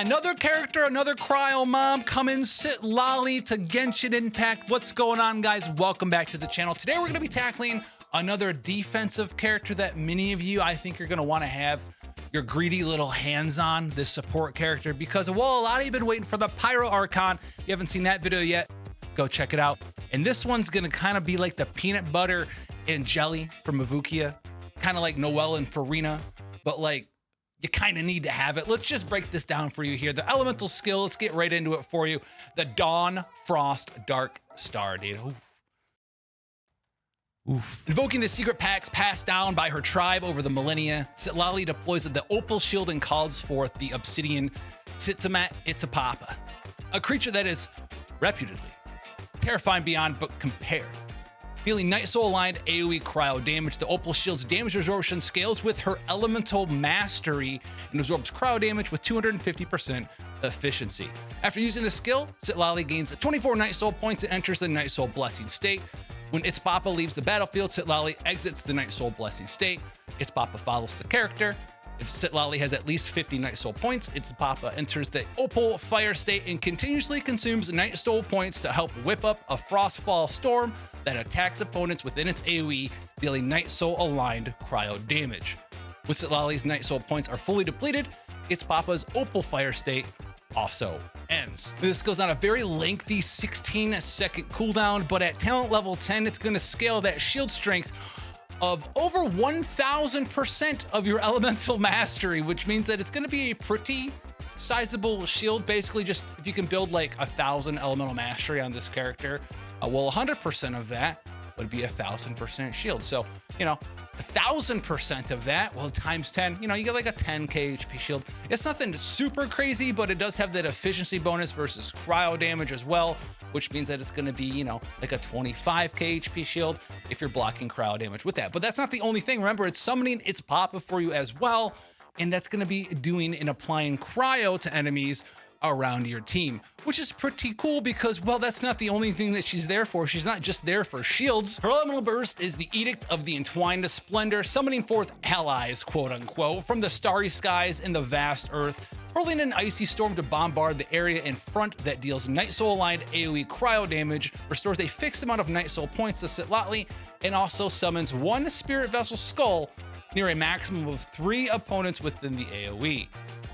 another character, another cryo mom coming, Citlali to Genshin Impact. What's going on, guys? Welcome back to the channel. Today we're going to be tackling another defensive character that many of you, I think, are going to want to have your greedy little hands on, this support character, because, well, a lot of you have been waiting for the Pyro Archon. If you haven't seen that video yet, go check it out. And this one's going to kind of be like the peanut butter and jelly from Mavuika, kind of like Noelle and Farina, but like, you kind of need to have it. Let's just break this down for you here. The elemental skill, let's get right into it for you. The Dawn Frost Dark Star, dude. Oof. Invoking the secret packs passed down by her tribe over the millennia, Citlali deploys the Opal Shield and calls forth the Obsidian Tsitsamat Itsapapa, a creature that is reputedly terrifying beyond but compared. Dealing Night Soul aligned AoE cryo damage, the Opal Shield's damage absorption scales with her elemental mastery and absorbs cryo damage with 250% efficiency. After using the skill, Citlali gains 24 Night Soul points and enters the Night Soul Blessing state. When Itsapapa leaves the battlefield, Citlali exits the Night Soul Blessing state. Itsapapa follows the character. If Citlali has at least 50 Night Soul points, Itsapapa enters the Opal Fire state and continuously consumes Night Soul points to help whip up a Frostfall Storm that attacks opponents within its AoE, dealing Night Soul aligned cryo damage. When Citlali's Night Soul points are fully depleted, Itsapapa's Opal Fire state also ends. This goes on a very lengthy 16-second cooldown, but at talent level 10, it's going to scale that shield strength of over 1000% of your elemental mastery, which means that it's going to be a pretty sizable shield. Basically, just if you can build like 1000 elemental mastery on this character, well, 100% of that would be 1000% shield. So, you know, 1000% of that, well, times 10, you know, you get like a 10k HP shield. It's nothing super crazy, but it does have that efficiency bonus versus cryo damage as well, which means that it's going to be, you know, like a 25k HP shield if you're blocking cryo damage with that. But that's not the only thing. Remember, it's summoning Itsapapa for you as well, and that's going to be doing and applying cryo to enemies around your team, which is pretty cool because, well, that's not the only thing that she's there for. She's not just there for shields. Her elemental burst is the Edict of the Entwined Splendor, summoning forth allies, quote unquote, from the starry skies and the vast earth, hurling an icy storm to bombard the area in front that deals Night Soul aligned AoE cryo damage, restores a fixed amount of Night Soul points to Citlali, and also summons one Spirit Vessel Skull near a maximum of 3 opponents within the AoE.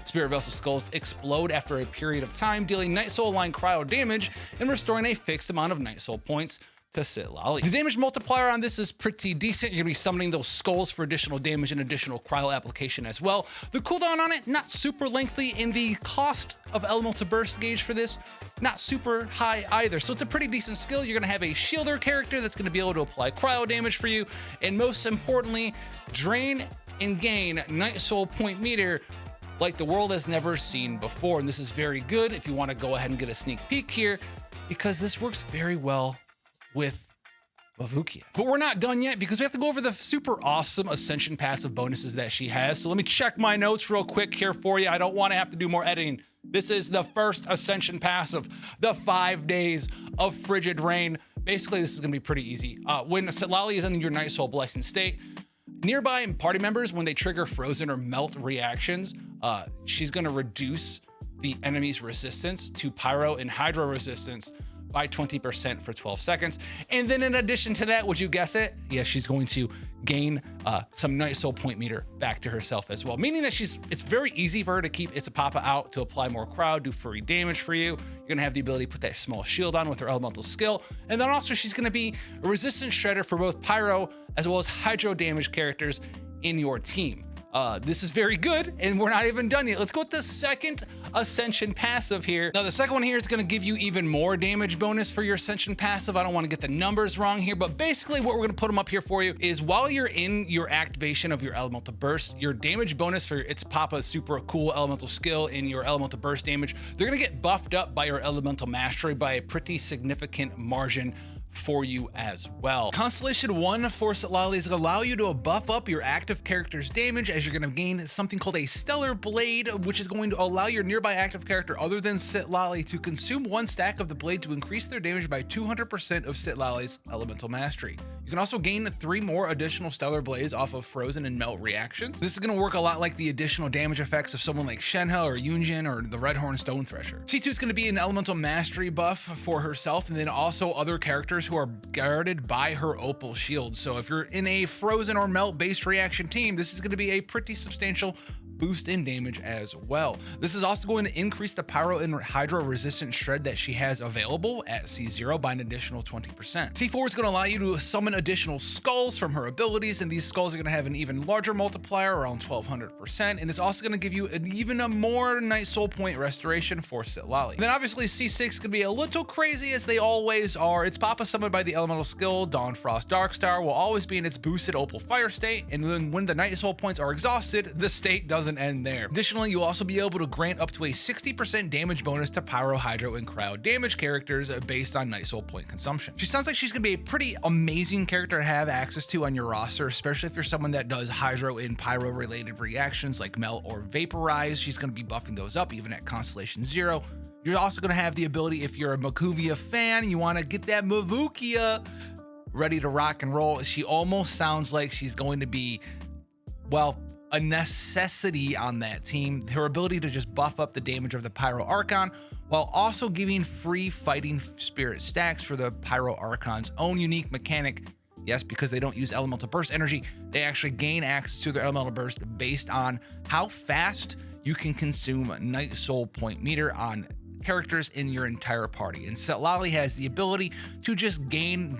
Spirit Vessel Skulls explode after a period of time, dealing Night Soul aligned cryo damage and restoring a fixed amount of Night Soul points to Citlali. The damage multiplier on this is pretty decent. You're gonna be summoning those skulls for additional damage and additional cryo application as well. The cooldown on it, not super lengthy, and the cost of elemental burst gauge for this, not super high either. So it's a pretty decent skill. You're gonna have a shielder character that's gonna be able to apply cryo damage for you, and most importantly, drain and gain Night Soul point meter like the world has never seen before. And this is very good if you want to go ahead and get a sneak peek here, because this works very well with Mavuika. But we're not done yet, because we have to go over the super awesome Ascension passive bonuses that she has. So let me check my notes real quick here for you. I don't want to have to do more editing. This is the first Ascension passive, the 5 days of frigid rain. Basically, this is going to be pretty easy. When Citlali is in your Night Soul Blessing state, nearby party members, when they trigger frozen or melt reactions, she's going to reduce the enemy's resistance to pyro and hydro resistance by 20% for 12 seconds. And then in addition to that, would you guess it? Yes, she's going to gain some Night Soul point meter back to herself as well, meaning that it's very easy for her to keep Itsapapa out to apply more crowd, do free damage for you. You're gonna have the ability to put that small shield on with her elemental skill. And then also she's gonna be a resistance shredder for both pyro as well as hydro damage characters in your team. This is very good, and we're not even done yet. Let's go with the second Ascension passive here. Now, the second one here is going to give you even more damage bonus for your Ascension passive. I don't want to get the numbers wrong here, but basically what we're going to put them up here for you is while you're in your activation of your elemental burst, your damage bonus for Itsapapa's super cool elemental skill in your elemental burst damage, they're going to get buffed up by your elemental mastery by a pretty significant margin for you as well. Constellation 1 for Citlali is going to allow you to buff up your active character's damage, as you're going to gain something called a Stellar Blade, which is going to allow your nearby active character other than Citlali to consume 1 stack of the blade to increase their damage by 200% of Citlali's elemental mastery. You can also gain 3 more additional Stellar Blaze off of Frozen and Melt reactions. This is going to work a lot like the additional damage effects of someone like Shenhe or Yunjin or the Redhorn Stone Thresher. C2 is going to be an elemental mastery buff for herself, and then also other characters who are guarded by her Opal Shield. So if you're in a Frozen or Melt based reaction team, this is going to be a pretty substantial boost in damage as well. This is also going to increase the Pyro and Hydro resistant shred that she has available at C0 by an additional 20%. C4 is going to allow you to summon additional skulls from her abilities, and these skulls are going to have an even larger multiplier, around 1200%, and it's also going to give you an even more Night Soul Point restoration for Citlali. Then obviously C6 is going to be a little crazy, as they always are. It's Papa summoned by the elemental skill Dawn Frost Darkstar, will always be in its boosted Opal Fire state, and then when the Night Soul Points are exhausted, the state doesn't end there. Additionally, you'll also be able to grant up to a 60% damage bonus to Pyro, Hydro, and Cryo damage characters based on Night Soul Point consumption. She sounds like she's going to be a pretty amazing character to have access to on your roster, especially if you're someone that does Hydro and Pyro related reactions like Melt or Vaporize. She's going to be buffing those up even at Constellation 0. You're also going to have the ability, if you're a Makuvia fan and you want to get that Mavuika ready to rock and roll, she almost sounds like she's going to be, well, a necessity on that team. Her ability to just buff up the damage of the Pyro Archon while also giving free fighting spirit stacks for the Pyro Archon's own unique mechanic. Yes, because they don't use elemental burst energy, they actually gain access to their elemental burst based on how fast you can consume Night Soul Point meter on characters in your entire party. And Citlali has the ability to just drain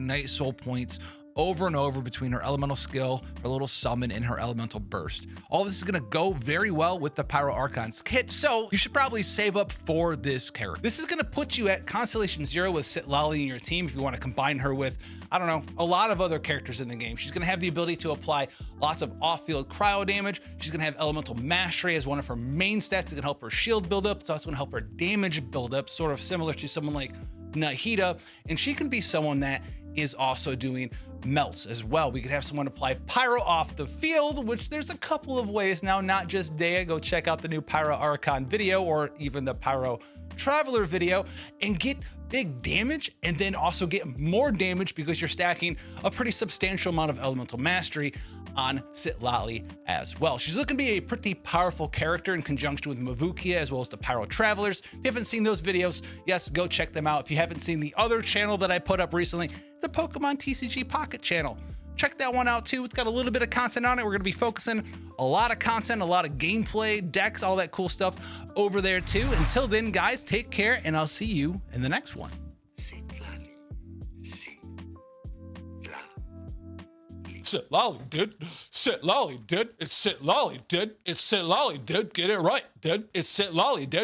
Night Soul Points over and over between her elemental skill, her little summon, and her elemental burst. All this is going to go very well with the Pyro Archon's kit, so you should probably save up for this character. This is going to put you at Constellation 0 with Citlali in your team if you want to combine her with, I don't know, a lot of other characters in the game. She's going to have the ability to apply lots of off-field cryo damage. She's going to have elemental mastery as one of her main stats. It's going to help her shield build up. It's also going to help her damage build up, sort of similar to someone like Nahida, and she can be someone that is also doing melts as well. We could have someone apply Pyro off the field, which there's a couple of ways now, not just Dea. Go check out the new Pyro Archon video or even the Pyro Traveler video and get big damage, and then also get more damage because you're stacking a pretty substantial amount of elemental mastery on Citlali as well. She's looking to be a pretty powerful character in conjunction with Mavuika as well as the Pyro Travelers. If you haven't seen those videos, yes, go check them out. If you haven't seen the other channel that I put up recently, the Pokemon TCG Pocket channel, check that one out too. It's got a little bit of content on it. We're going to be focusing a lot of content, a lot of gameplay, decks, all that cool stuff over there too. Until then, guys, take care, and I'll see you in the next one. Citlali. Citlali, dude. Citlali, dude. It's Citlali, dude. It's Citlali, dude. Get it right, dude. It's Citlali, dude.